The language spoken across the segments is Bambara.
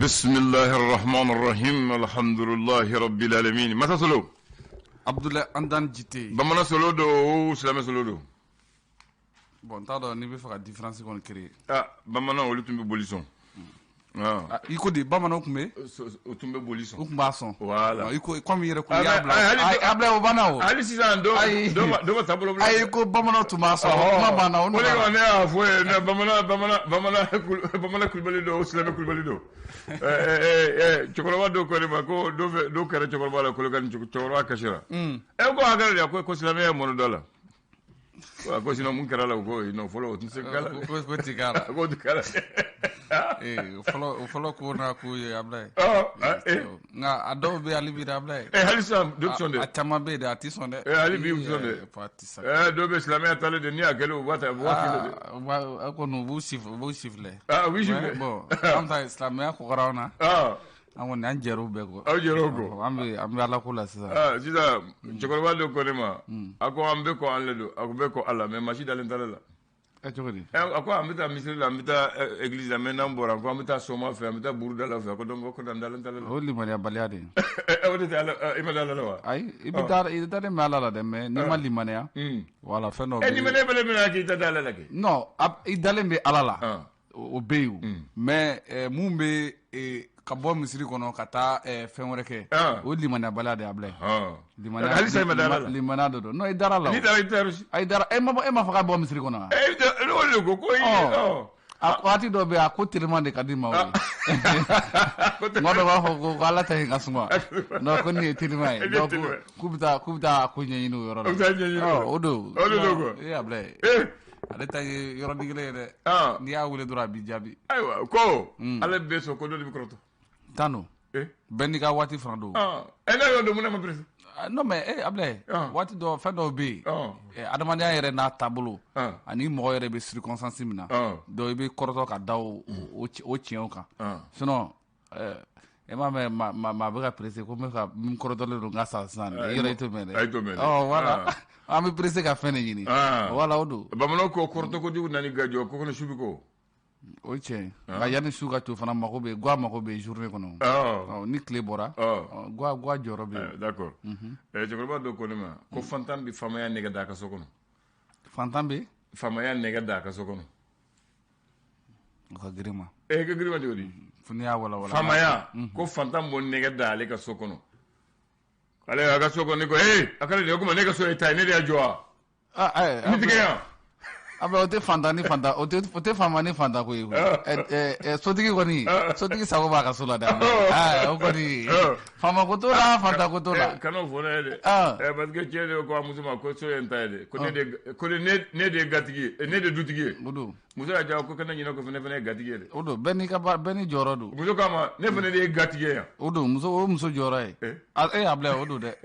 بسم الله الرحمن الرحيم الحمد لله رب العالمين. متى سلو عبد الله عندن جيتي بمنا سلو دو سلام سلو دو bon ta do ni be fa différence kon créer bamana wolu tumbe bolison iko de bamana kumbe o tumbe bolison o kumba son voilà iko comme yere ko yabla ay abla o bana o ali sisan do tabolo ay ko bamana tuma son ma bana o no ko ne afo ne bamana kulbali do slam kulbali do chokoroba do ko ma ko do kare chokoroba la ko kan chokoroba kashira ko agara ko slam ya mono dola ko sino mun kara la ko no follow tin se kala ko tikara ko tikara follow ko na ko abla nga ado be ali bi abla halisa do sonde atama be de ati sonde ali bi sonde patisa do be islamé atale de ni akelo wata wakilo ko no bu sifle oui je bon anta islamé ko garana amon nan jero be ko jero ambe ala ko la sisa sisa chokoroba do ko ma ako ambe ko anle do ako be ko ala mais machi dalen talala chokori ako ambita misri la ambita église la men nambora ko ambita soma fe ambita buruda la fe ko don ko dan dalen talala o limani baliade o de ala imala la wa ay ibita de mala de me ni ma limani ya wala fe no ni mene bele mena ki ta dalala ki non idalen be alala o beyu mais mumbe ka bɔ misiri kɔnɔ ka taa fɛn wɛrɛ kɛ o limaniya baliya de abla limaniya do non i dara la i dara e ma fɔ ka bɔ misiri kɔnɔ a waati dɔ bɛ a ko telima de ka di ma o ye mɔgɔ dɔ b'a fɔ ko ala ta yen ka suma non ko nin ye telima ye k'u bɛ taa ko ɲɛɲini o yɔrɔ la o don e abla ye ale ta ye yɔrɔ digile ye dɛ n'i y'a wele dɔrɔn a b'i jaabi ayiwa ko ale bɛ sɔn ko dɔ de bɛ kɔrɔtɔ tano bɛɛ n'i ka waati fana don n'a y'o don mun na ma perese non mais ablaye waati dɔ fɛn dɔw bɛ yen adamadenya yɛrɛ n'a taabolo ani mɔgɔ yɛrɛ bɛ circonstance min na donc i bɛ kɔrɔtɔ ka da o tiɲɛw kan sinon e m'a mɛn maa bɛ ka perese ko n bɛ ka min kɔrɔtɔlen don n ka sa sisan i yɛrɛ i t'o mɛn dɛ voilà an bɛ perese ka fɛn de ɲini voilà o don bamananw ko kɔrɔtɔ kojugu nani gajɔ ko kɔnɔ su bɛ ko o tiɲɛ nka yanni su ka to fana mako bɛ guwa mako bɛ journée kɔnɔ ni tile bɔra guwa jɔyɔrɔ bɛ yen d'accord cɛkɔrɔba dɔ ko ne ma ko fantan bɛ faamaya nɛgɛ da a ka so kɔnɔ fantan bɛ faamaya nɛgɛ da a ka so kɔnɔ o ka girin ma ka girin ma cogo di fo n'i y'a walawala faamaya ko fantan b'o nɛgɛ da ale ka so kɔnɔ ale a ka so kɔnɔ ne ko a kɛra de o kuma ne ka so ye ta ye ne de y'a jɔ wa ni tigɛ yan abe o tɛ fantan ni fantan o tɛ faama ni fantan ko ye sotigi kɔni sotigi sago b'a ka so la dɛ o kɔni faama ko t'o la fantan ko t'o la kana o fɔ ne ye dɛ parce que cɛ de ko a muso ma ko so ye n ta ye dɛ ko ne de ye gatigi ye ne de ye dutigi ye o don muso y'a jaabi ko kana ɲinɛ ko fɛnɛ ye gatigi ye dɛ o don bɛɛ n'i jɔyɔrɔ don muso k'a ma ne fɛnɛ de ye gatigi ye yan o don o muso jɔyɔrɔ ye e y'a bila o don dɛ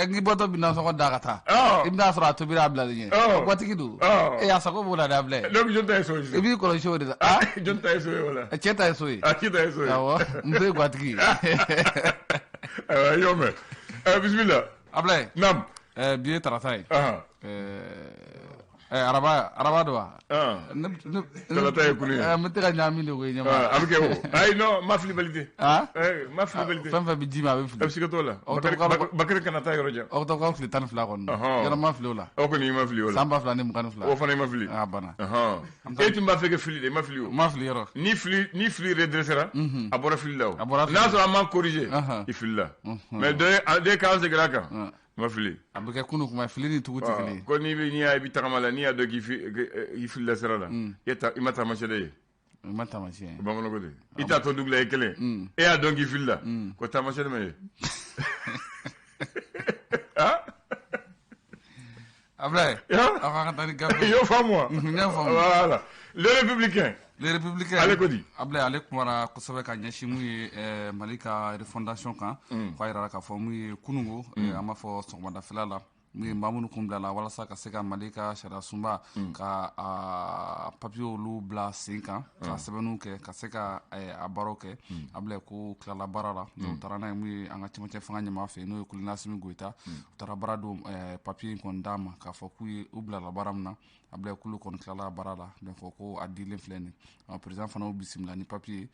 n'i bɔtɔ bɛ nasɔngɔ da ka taa i bɛna sɔrɔ a tobira a bilalen ɲɛ gatigi don a sago b'o la dɛ abila ye donc jɔn ta ye so ye i b'i kɔlɔsi o de la jɔn ta ye so ye wala cɛ ta ye so ye cɛ ta ye so ye awɔ muso ye gatigi ye ayiwa i y'o mɛn bisimila abila ye naam bi ye tarata ye araba do wa tarata ye kunu ye n bɛ tɛ ka ɲagami de ko ye ɲɛma a bɛ kɛ o ayi non ma fili balite ma fili balite fɛn fɛn bɛ ji ma a bɛ fili a bɛ siga t'o la bakari kana taa yɔrɔ jan aw tɔ ka fili 12 kɔnɔ yɔrɔ ma fili o la aw kɔni i ma fili o la san 2022 o fana i ma fili a banna e tun b'a fɛ ka fili de i ma fili o ma fili yɔrɔ ni fili redressera a bɔra fili la o n'a sɔrɔ a ma corriger i filila mais dès k'an seginna a kan ma fili a bɛ kɛ kunu kuma fili ni tugu tɛ kelen ye ko n'i bɛ tagama la n'i y'a dɔn k'i filila sira la i ma taamasiyɛn ye i ma taamasiyɛn bamananw ko de i t'a to dugu la i kelen e y'a dɔn k'i filila ko taamasiyɛn ma ye Ablaye aw ka taa ni gafe i y'o faamu wa n y'a faamu voilà les républicains ale ko di Ablaye ale kumara kosɛbɛ ka ɲɛsin mun ye Mali ka refondation kan k'a yira k'a fɔ mun ye kunungo an b'a fɔ sɔgɔmadafɛla la mun ye maa minnu kun bila la walasa ka se ka Mali ka sariya sunba ka papiye olu bila sen kan ka sɛbɛnniw kɛ ka se ka a baaraw kɛ Ablaye ko tilala baara la u taara n'a ye mun ye an ka cɛmancɛ fanga ɲɛmaa fɛ n'o ye Koli Nasimi Goyita u taara baara don papiye in kɔni d'a ma k'a fɔ k'u ye u bilala baara min na abla kulu kɔni tilala baara la donc ko a dilen filɛ nin président fana y'u bisimila ni papier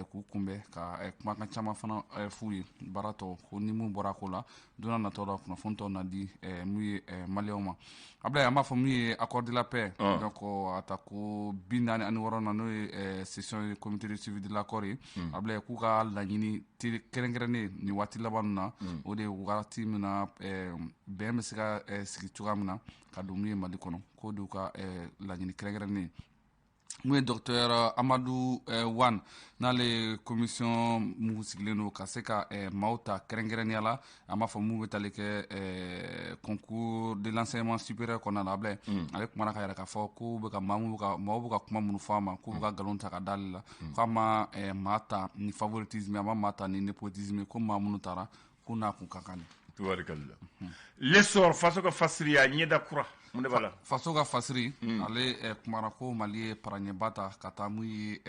k'u kunbɛn ka kumakan caman fana f'u ye baara tɔ ko ni mun bɔra ko la donna natɔ la kunnafoni tɔ na di mun ye maliyɛnw ma abla an b'a fɔ mun ye accord de la paix donc a ta ko 46 na n'o ye session ye comité de suivi de l'accord ye abla k'u ka laɲini kɛrɛnkɛrɛnnen nin waati laban na o de ye wagati min na bɛn bɛ se ka sigi cogoya min na ka don mun ye Mali kɔnɔ k'o de y'u ka laɲini kɛrɛnkɛrɛnnen mun ye docteur Amadou Wane n'ale commission mun sigilen don ka se ka maaw ta kɛrɛnkɛrɛnnenya la an b'a fɔ mun bɛ tali kɛ concours de l'enseignement supérieur kɔnɔna la abla ale kumana ka yɛrɛ k'a fɔ ko bɛ ka maaw bɛ ka kuma minnu fɔ a ma k'u bɛ ka nkalon ta ka d'ale la k'a ma maa ta ni favoritisme a ma maa ta ni népotisme ko maa minnu taara ko n'a kun ka kan de. Tubarikalla. L'essor faso ka fasiriya ɲɛda kura mun de b'a la faso ka fasiri ale kumara ko Mali ye paraɲɛba ta ka taa mun ye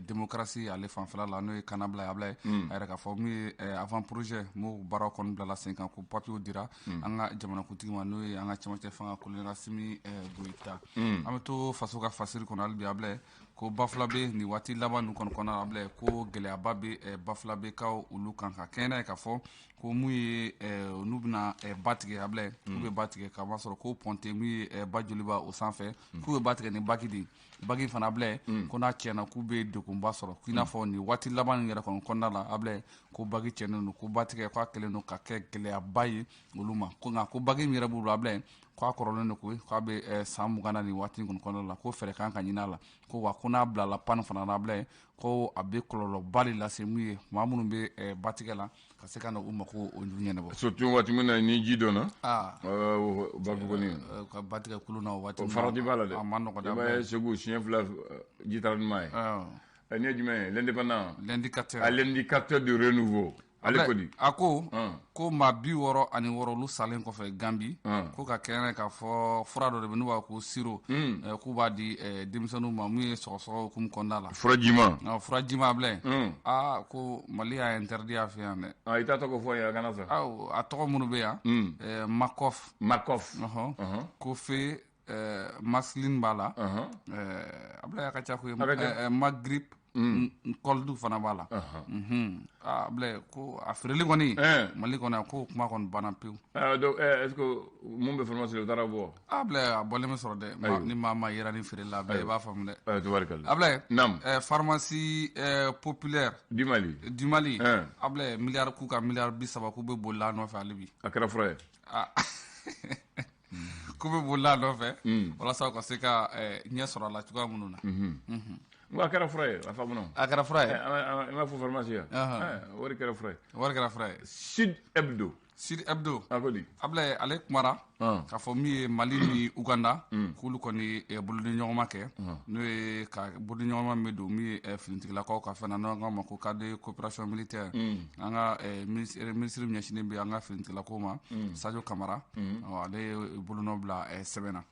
démocratie ale fanfɛla la n'o ye kanabila ye abla a yɛrɛ k'a fɔ mun ye avant projet mun baaraw kɔni bilala sen kan ko papier dira an ka jamanakuntigi ma n'o ye an ka cɛmancɛ fanga colonel Asimi Goïta an bɛ to faso ka fasiri kɔnɔ hali bi abla ko Bafulabe ni waati laban ninnu kɔni kɔnɔna abla ko gɛlɛyaba bɛ Bafulabekaw olu kan ka kɛnɛ ye k'a fɔ ko mun ye n'u bɛna ba tigɛ abla k'u bɛ ba tigɛ k'a sɔrɔ ko ponte mun ye ba joliba o sanfɛ k'u bɛ ba tigɛ ni baki de baki fana abla ko n'a tiɲɛna k'u bɛ degunba sɔrɔ k'i n'a fɔ nin waati laban yɛrɛ kɔni kɔnɔna la abla ko baki tiɲɛnen don ko ba tigɛ k'a kɛlen don ka kɛ gɛlɛyaba ye olu ma ko nka ko baki min yɛrɛ b'u bolo abla k'a kɔrɔlen don koyi k'a bɛ san 20 na nin waati kɔni kɔnɔna la ko fɛɛrɛ kan ka ɲini a la ko wa ko n'a bilala pan fana na abla ko a bɛ kɔlɔlɔba de lase mun ye maa minnu bɛ ba tigɛ la ka se ka na u mako o ɲɛnabɔ surtout waati min na ni ji donna baki kɔni ka ba tigɛ kulu na o waati farati b'a la dɛ a ma nɔgɔ dɛ i b'a ye Segu siɲɛ 2 ji taara ni maa ye ni ye jumɛn ye l'indépendant l'indicateur de renouveau ale kɔni a ko maa 66 olu salen kɔfɛ Gambi ko ka kɛnɛ k'a fɔ fura dɔ de bɛ n'u b'a ko siro k'u b'a di denmisɛnninw ma mun ye sɔgɔsɔgɔ hukumu kɔnɔna la furajima abla ko Mali y'a interdit a fɛ yan dɛ i t'a tɔgɔ fɔ yan a kana sa a tɔgɔ minnu bɛ yan Makoff ko fe Maslin b'a la abla y'a ka ca ko ye Magrip Koldu fana b'a la abla ko a feereli kɔni Mali kɔni ko kuma kɔni banna pewu donc est-ce que mun bɛ formation u taara bɔ abla a bɔlen bɛ sɔrɔ dɛ ni maa ma yera ni feereli la i b'a faamu dɛ tubarikalla abla naam pharmacie populaire du Mali abla miliyari k'u ka miliyari 30 k'u bɛ bolila nɔfɛ hali bi a kɛra fura ye k'u bɛ bolila nɔfɛ walasa ka se ka ɲɛ sɔrɔ a la cogoya minnu na a kɛra fura ye a faamu a kɛra fura ye i m'a fɔ pharmacie ya wari kɛra fura ye Sud Hebdo a ko di abla ale kumara k'a fɔ min ye Mali ni Uganda k'olu kɔni bolodi ɲɔgɔnma kɛ n'o ye ka bolodi ɲɔgɔnma min don min ye finitigilakaw ka fɛn na n'o k'a ma ko cadre de coopération militaire an ka ministre ɲɛsinnen bɛ an ka finitigilakaw ma Sadio Kamara ale ye bolonɔ bila sɛbɛn na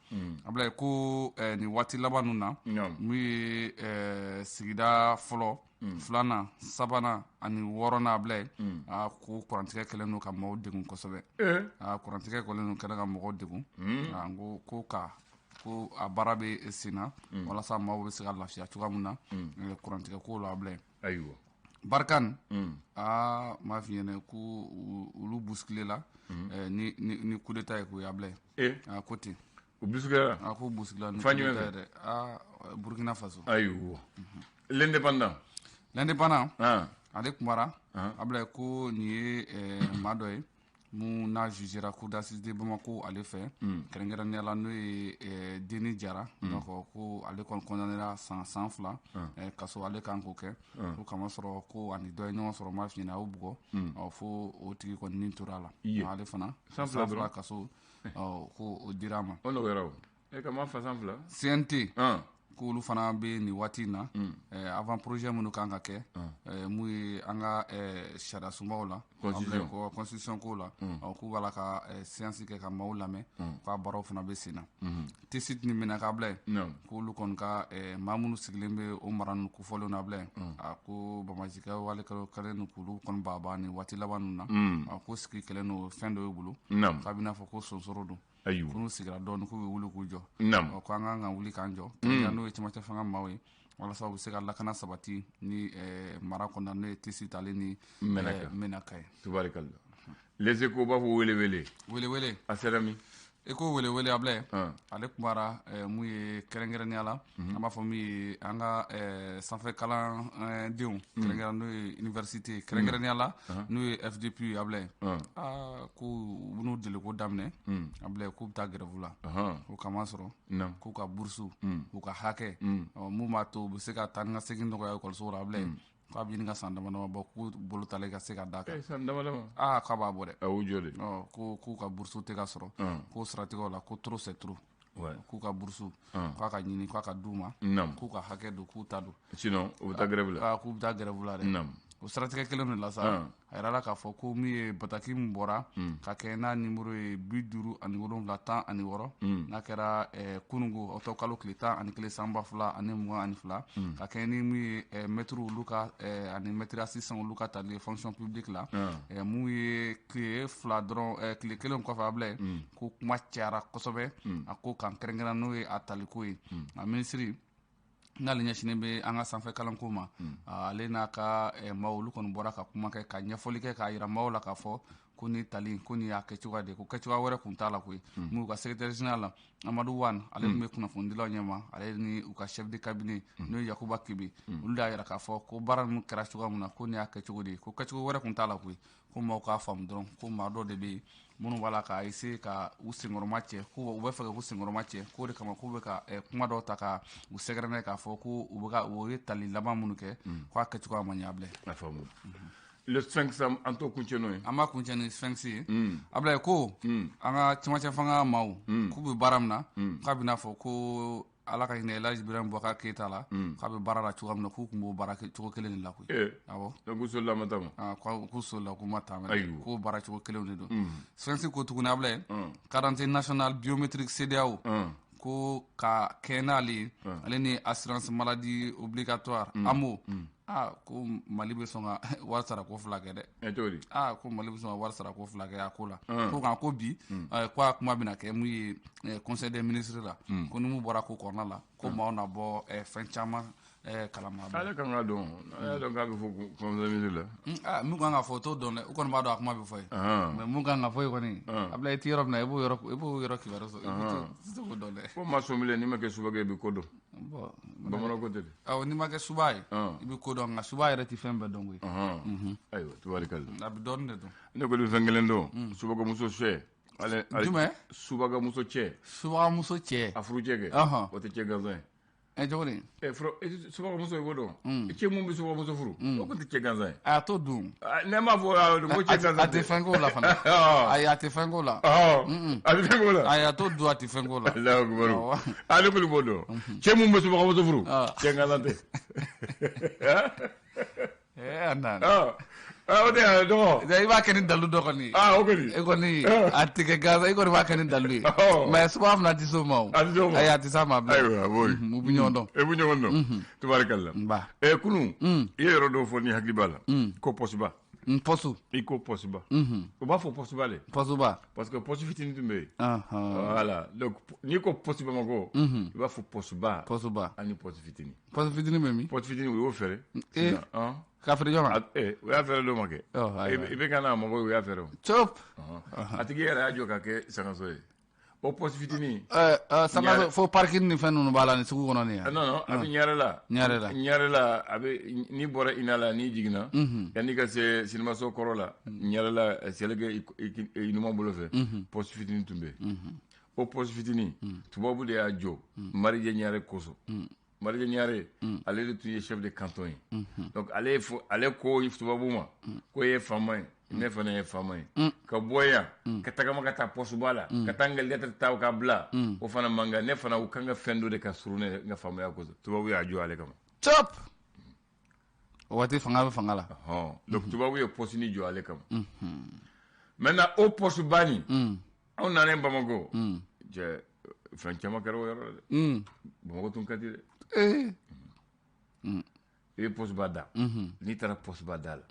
abla ko nin waati laban ninnu na mun ye sigida fɔlɔ 2nan 3nan ani 6nan abla ko kurantigɛ kɛlen don ka maaw degun kosɛbɛ kurantigɛ kɛlen don ka mɔgɔw degun ko a baara bɛ sen na walasa maaw bɛ se ka lafiya cogoya min na kurantigɛ ko la abla ayiwa Barkan m'a f'i ɲɛna ko olu bousculé ni coup d'état ye ko ye abla ko ten u bousculé ko bousculé ni coup d'état dɛ Burkina Faso ayiwa l'indépendant ale kumara abla ko nin ye maa dɔ ye mun n'a jugera cour d'assises de Bamako ale fɛ kɛrɛnkɛrɛnnenya la n'o ye Deni Jara donc ko ale kɔni condamnera san 2 kaso ale kan k'o kɛ ko kama sɔrɔ ko ani dɔ ye ɲɔgɔn sɔrɔ m'a f'i ɲɛna a y'o bugɔ fo o tigi kɔni nin tora a la ale fana san 2 kaso ko o dira a ma o nɔgɔyara o ka ma fa san 2 CNT k'olu fana bɛ nin waati in na avant projet minnu kan ka kɛ mun ye an ka sariya sunbaw la constitution ko la k'u b'a la ka séance kɛ ka maaw lamɛn k'a baaraw fana bɛ sen na TCT ni Menaka abla k'olu kɔni ka maa minnu sigilen bɛ o mara ninnu kofɔlenw na abla ko Bamajikɛ wale kɛlen don k'olu kɔni baba ni waati laban ninnu na ko sigi kɛlen don fɛn dɔ y'u bolo k'a bɛ n'a fɔ ko sonsoro don ayiwa ko n'u sigira dɔɔni k'u bɛ wuli k'u jɔ naam ko an kan ka wuli k'an jɔ n'o ye cɛmancɛ fanga maaw ye walasa u bɛ se ka lakana sabati ni mara kɔnɔna n'o ye tisi tale ni menaka ye tubarikalla les échos b'a fɔ wele a sera min i ko wele Ablaye ale kumara mun ye kɛrɛnkɛrɛnnenya la an b'a fɔ min ye an ka sanfɛ kalan denw kɛrɛnkɛrɛn n'o ye université kɛrɛnkɛrɛnnenya la n'o ye FDP ye Ablaye ko u n'u deliko daminɛ Ablaye k'u bɛ taa grève la ko kama sɔrɔ k'u ka bourse k'u ka hakɛ mun b'a to u bɛ se ka taa ni ka segin nɔgɔya ekɔliso la Ablaye k'a bɛ ɲini ka san dama-dama bɔ k'u bolo talen ka se ka d'a kan san dama-dama k'a b'a bɔ dɛ a y'u jɔ de k'u ka bourse tɛ ka sɔrɔ k'o siratigɛw la ko trop c'est trop k'u ka bourse k'a ka ɲini k'a ka d'u ma k'u ka hakɛ don k'u ta don sinon u bɛ taa grève la k'u bɛ taa grève la dɛ o siratigɛ kelen de la sa a yirala k'a fɔ ko min ye bataki min bɔra ka kɛ n'a numéro ye 57 16 n'a kɛra kunungo o tɔ kalo tile 11 sanba 2022 ka kɛ ni min ye maître olu ka ani maître assistant olu ka tali fonction publique la mun ye tile 2 dɔrɔn tile 1 kɔfɛ Ablaye ko kuma cayara kosɛbɛ a ko kan kɛrɛnkɛrɛn n'o ye a taliko ye a minisiri n'ale ɲɛsinen bɛ an ka sanfɛ kalanko ma ale n'a ka maaw olu kɔni bɔra ka kuma kɛ ka ɲɛfɔli kɛ k'a yira maaw la k'a fɔ ko ni tali ko ni y'a kɛcogoya de ko kɛcogoya wɛrɛ tun t'a la koyi mun ka secrétaire général la Amadou Wane ale tun bɛ kunnafonidilaw ɲɛma ale ni u ka chef de cabinet n'o ye Yakuba Kebe olu de y'a yira k'a fɔ ko baara ninnu kɛra cogoya min na ko ni y'a kɛcogo de ye ko kɛcogo wɛrɛ tun t'a la koyi ko maaw k'a faamu dɔrɔn ko maa dɔ de bɛ yen minnu b'a la k'a essayer ka u senkɔrɔma cɛ ko u bɛ fɛ k'u senkɔrɔma cɛ k'o de kama k'u bɛ ka kuma dɔw ta ka u sɛgɛrɛ n'a ye k'a fɔ ko u ye tali laban minnu kɛ k'a kɛcogoya ma ɲɛ Ablaye. a faamu le sphinx an t'o kuncɛ n'o ye an b'a kuncɛ ni sphinx ye Ablaye ko an ka cɛmancɛ fanga maaw k'u bɛ baara min na k'a bɛ n'a fɔ ko ala ka hinɛ Elhaji Ibrahima Boubacar Keita la k'a bɛ baara la cogoya min na k'u tun b'o baara cogo kelen de la koyi awɔ k'u solila ma taa ma k'u solila k'u ma taa ma k'o baara cogo kelenw de don sphinx ko tuguni Ablaye carte nationale biométrique CEDEAO ko ka kɛ n'ale ye ale ni assurance maladie obligatoire AMO ko Mali bɛ sɔn ka wari sara ko 2 kɛ dɛ ko Mali bɛ sɔn ka wari sara ko 2 kɛ a ko la ko kan ko bi ko a kuma bɛna kɛ mun ye conseil des ministres la ko ni mun bɔra ko kɔnɔna la ko maaw na bɔ fɛn caman kalama ale kan ka dɔn a y'a dɔn k'a bɛ fɔ conseil des ministres la mun kan ka fɔ o t'o dɔn dɛ u kɔni b'a dɔn a kuma bɛ fɔ ye mais mun kan ka fɔ ye kɔni Ablaye i tɛ yɔrɔ min na i b'o yɔrɔ kibaru sɔrɔ i tɛ se k'o dɔn dɛ ko maa sɔn bilen n'i ma kɛ subagɛ i bɛ ko dɔn bamanan ko tɛ de n'i ma kɛ suba ye i bɛ ko dɔn nka suba yɛrɛ tɛ fɛn bɛɛ dɔn koyi ayiwa tubarikalla a bɛ dɔɔnin de dɔn ne kɔni bɛ fɛn kelen dɔn subagamuso cɛ jumɛn subagamuso cɛ a furucɛ kɛ o tɛ cɛ gansan ye cogo di subagamuso i b'o dɔn cɛ mun bɛ subagamuso furu o tun tɛ cɛ gansan ye a t'o dun ne m'a fɔ ko cɛ gansan a tɛ fɛn k'o la fana ayi a tɛ fɛn k'o la a tɛ fɛn k'o la ayi a t'o dun a tɛ fɛn k'o la Alahu akibaru ale kɔni b'o dɔn cɛ mun bɛ subagamuso furu cɛ gansan tɛ o de y'a dɔgɔ i b'a kɛ ni dalu dɔ kɔni o kɔni e kɔni a tɛ kɛ gansan i kɔni b'a kɛ ni dalu ye mais suba fana tɛ se o ma o ayi a tɛ s'a ma bilen ayiwa u bɛ ɲɔgɔn dɔn e bɛ ɲɔgɔn dɔn tubarikalla kunun i ye yɔrɔ dɔw fɔ ni hakili b'a la ko pɔsiba pɔsu i ko pɔsiba u b'a fɔ pɔsiba de pɔsuba parce que pɔsi fitinin tun bɛ yen voilà donc n'i ko pɔsiba ma ko i b'a fɔ pɔsuba ani pɔsi fitinin pɔsi fitinin bɛ min pɔsi fitinin u y'o fɛrɛ k'a feere jɔn ma u y'a fɛrɛ dɔ ma kɛ i bɛ ka n'a mɔgɔw u y'a fɛrɛ o cop a tigi yɛrɛ y'a jɔ ka kɛ sangaso ye o pɔsi fitinin sangaso fo parking ni fɛn ninnu b'a la ni sugu kɔnɔ nin ye non a bɛ ɲarela a bɛ n'i bɔra ina la n'i jiginna yanni ka se sinimaso kɔrɔ la ɲarela seleke i numan bolo fɛ pɔsi fitinin tun bɛ yen o pɔsi fitinin tubabu de y'a jɔ marijɛ ɲare kosɔn marijɛ ɲare ale de tun ye chef de canton ye donc ale ko tubabu ma ko ye faama ye ne fana ye faama ye ka bɔ yan ka tagama ka taa pɔsuba la ka taa n ka lettre ta ka bila o fana man kan ne fana u kan ka fɛn dɔ de ka surun ne n ka faamaya kosɔn tubabu y'a jɔ ale kama cop o waati fanga bɛ fanga la donc tubabu ye pɔsini jɔ ale kama maintenant o pɔsu banni anw nanen Bamako fɛn caman kɛra o yɔrɔ la dɛ Bamako tun ka di dɛ i bɛ pɔsuba da n'i taara pɔsuba da la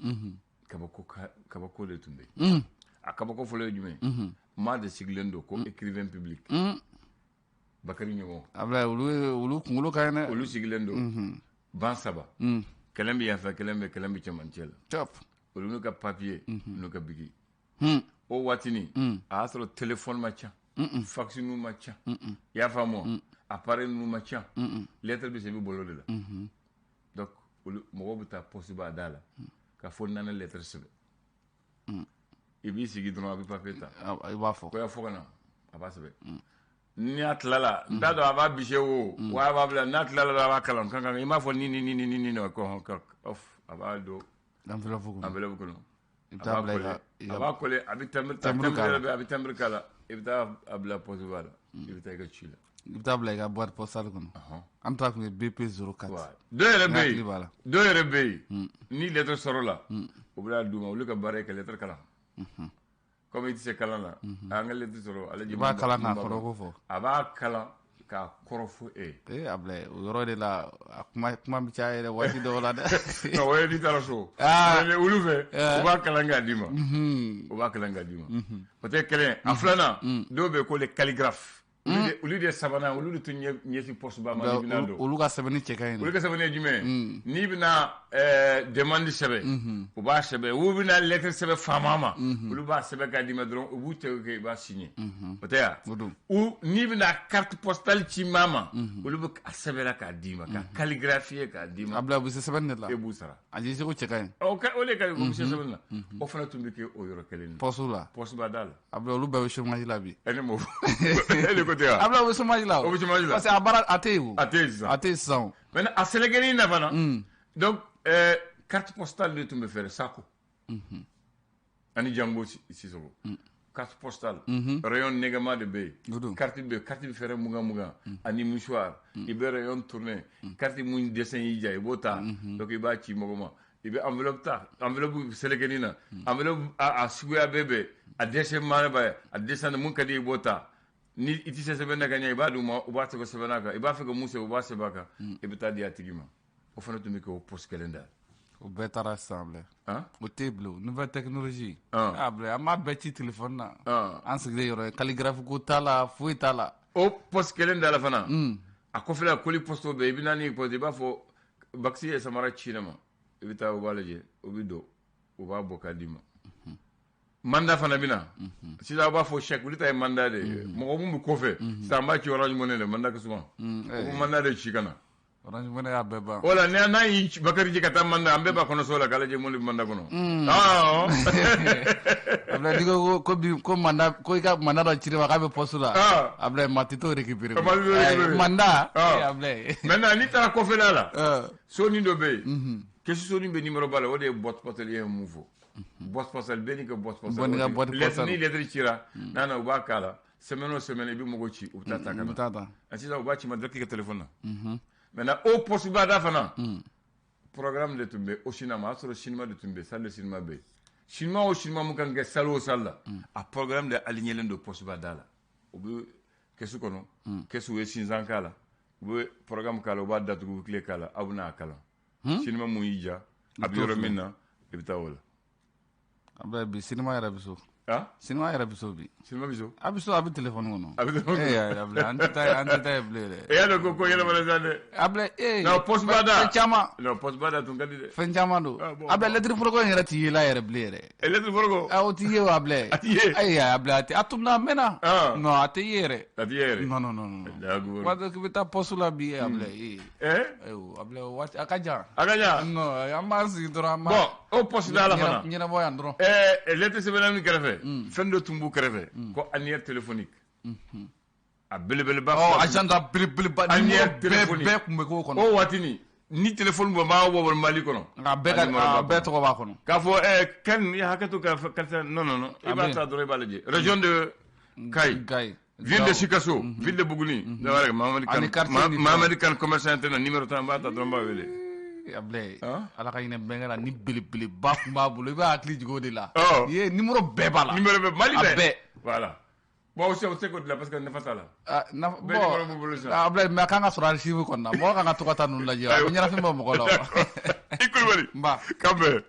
kabako de tun bɛ yen a kabako fɔlɔ ye jumɛn maa de sigilen don ko écrivain public Bakari Ɲɔgɔn abla olu kunkolo ka ɲi dɛ olu sigilen don ban saba kɛlɛn bɛ yan fɛ kɛlɛn bɛ cɛmancɛ la top olu n'u ka papier n'u ka bigi o waatini a y'a sɔrɔ téléphone ma ca fax n'u ma ca i y'a faamu appareil n'u ma ca lettre bɛ sɛbɛn bolo de la donc mɔgɔw bɛ taa poste ba da la ka fɔ nana lettre sɛbɛn i b'i sigi dɔrɔn a bɛ papier ta i b'a fɔ ko ya fɔ ka na a b'a sɛbɛn ni a tilala n t'a dɔn a b'a bise o wa a b'a bila n'a tilala a b'a kalan kan i m'a fɔ ni ko a b'a don enveloppe kɔnɔ a b'a coller a bɛ timbre k'a la i bɛ taa a bila poste ba la i bɛ taa i ka ci la i bɛ taa bila i ka boîte postale kɔnɔ an ta kun ye BP 04 dɔw yɛrɛ bɛ yen ni lettre sɔrɔ la u bɛ d'u ma olu ka baara ye ka lettre kalan comme i tɛ se kalan la an ka lettre sɔrɔ ale i b'a kalan k'a kɔrɔ ko fɔ a b'a kalan k'a kɔrɔ fɔ a bila o yɔrɔ de la a kuma bɛ caya yɛrɛ waati dɔw la dɛ non o ye n'i taara so olu fɛ u b'a kalan k'a d'i ma u b'a kalan k'a d'i ma o tɛ kelen a filanan dɔw bɛ yen ko les calligraphes olu de sabanan olu de tun ɲɛsi poste ba ma n'i bɛna don olu ka sɛbɛnni cɛ ka ɲi olu ka sɛbɛnni ye jumɛn n'i bɛna demande sɛbɛn u b'a sɛbɛn u bɛna lettre sɛbɛn faama ma olu b'a sɛbɛn k'a d'i ma dɔrɔn u b'u cɛ kɛ i b'a signer o tɛ yan n'i bɛna carte postale ci maa ma olu bɛ a sɛbɛnna k'a d'i ma ka calligraphier k'a d'i ma a bila u bɛ se sɛbɛnni de la e b'u sara a jɛ seko cɛ ka ɲi o de ka ɲi o bɛ se sɛbɛnni la o fana tun bɛ kɛ o yɔrɔ kelen na poste la poste ba da la a bila olu bɛɛ bɛ chômage la bi ne m'o fɔ a bila o bɛ chômage la o bɛ chômage la parce que a baara a tɛ yen o a tɛ yen sisan a tɛ yen sisan maintenant a sɛnɛgɛnin na fana donc carte postale de tun bɛ feere Sako ani Jango Sisoko carte postale rayon nɛgɛma de bɛ yen carte bɛ feere mugan ani mouchoir i bɛ rayon tourner carte mun dessin y'i diya i b'o ta donc i b'a ci mɔgɔ ma i bɛ enveloppe ta enveloppe sɛnɛgɛnin na enveloppe a suguya bɛɛ a dessin mana bɛ a dessin mun ka di i b'o ta ni i tɛ se sɛbɛnna ka ɲɛ i b'a d'u ma u b'a sɛbɛn sɛbɛnna kan i b'a fɛ ka mun sɛbɛn u b'a sɛbɛn a kan i bɛ taa di a tigi ma o fana tun bɛ kɛ o poste kelen da o bɛɛ taara sisan bilɛ o tɛ yen bilen nouvelle technologie a bilɛ an m'a bɛɛ ci téléphone na an sigilen yɔrɔ ye calligraphe ko t'a la foyi t'a la o poste kelen da la fana a kɔfɛla colis poste bɛ i bɛ n'a ni poste i b'a fɔ Baxi ye samara ci ne ma i bɛ taa u b'a lajɛ u bɛ don u b'a bɔ k'a d'i ma mandat fana bɛ na sisan a b'a fɔ chèque olu ta ye mandat de ye mɔgɔ mun bɛ kɔfɛ sisan an b'a ci Orange Money de mandat ka suma o mandat de ci ka na Orange Money y'a bɛɛ ban o la n'a y'i Bakari ci ka taa mandat an bɛɛ b'a kɔnɔ so la k'ale je mɔli mandat kɔnɔ Ablaye n'i ko mandat ko i ka mandat dɔ cira ma k'a bɛ poste la Ablaye maa tɛ t'o récupérer mandat Ablaye maintenant n'i taara kɔfɛla la soni dɔ bɛ yen kɛsu soni bɛ numéro ba la o de ye boîte postale ye mun fɔ boîte postale bɛɛ n'i ka boîte postale ni lettre cira n'a na u b'a k'a la semaine o semaine i bɛ mɔgɔw ci u bɛ taa ta ka na sisan u b'a ci ma direct i ka téléphone na maintenant o poste ba da fana programme de tun bɛ o Chinois ma a y'a sɔrɔ Chinois de tun bɛ salle de cinéma bɛ yen Chinois o Chinois mun kan ka kɛ salle o salle la a programme de alignélen don poste ba da la u bɛ kɛsu kɔnɔ kɛsu ye sinzan k'a la u bɛ programme k'a la u b'a datugu u bɛ tile k'a la aw bɛ n'a kalan cinéma mun y'i ja a bɛ yɔrɔ min na i bɛ taa o la Ablaye bi cinéma yɛrɛ bɛ so cinéma yɛrɛ bɛ so bi cinéma bɛ so a bɛ so a bɛ téléphone kɔnɔ a bɛ téléphone kɔnɔ Ablaye an tɛ taa yen bilen dɛ e y'a dɔn ko yɛlɛmana sisan dɛ Ablaye non poste ba da fɛn caman non poste ba da tun ka di dɛ fɛn caman don Ablaye lettre foroko in yɛrɛ t'i ye la yɛrɛ bilen yɛrɛ lettre foroko o t'i ye o Ablaye a t'i ye ayi Ablaye a tun na a mɛnna non a tɛ ye yɛrɛ a t'i ye yɛrɛ non waati k'i bɛ taa poste la bi Ablaye Ablaye waati a ka jan non an b'an sigi dɔrɔn an b'a bon o poste da la fana ɲɛnabɔ yan dɔrɔn lettre sɛbɛnna min kɛrɛfɛ fɛn dɔ tun b'u kɛrɛfɛ ko annuaire téléphonique a belebeleba agenda belebeleba annuaire téléphonique bɛɛ tun bɛ k'o kɔnɔ o waatini ni téléphone bɔ b'a wɔ Mali kɔnɔ a bɛɛ tɔgɔ b'a kɔnɔ k'a fɔ kan i hakɛ to ka karisa non i b'a ta dɔrɔn i b'a lajɛ région de Kayi ville de Sikaso ville de Buguni Mamadi Kane commerçant international numéro 10 b'a ta dɔrɔn b'a wele Ablaye ala ka hinɛ bɛnkɛ la ni belebeleba tun b'a bolo i b'a hakili jigin o de la ye numéro bɛɛ b'a la numéro bɛɛ Mali bɛɛ voilà bon o se k'o dilan parce que nafa t'a la bon Ablaye mais a kan ka sɔrɔ archive kɔnɔ na mɔgɔ kan ka to ka taa ninnu lajɛ a bɛ ɲɛnafin bɔ mɔgɔ la i Kulubali nba kan bɛn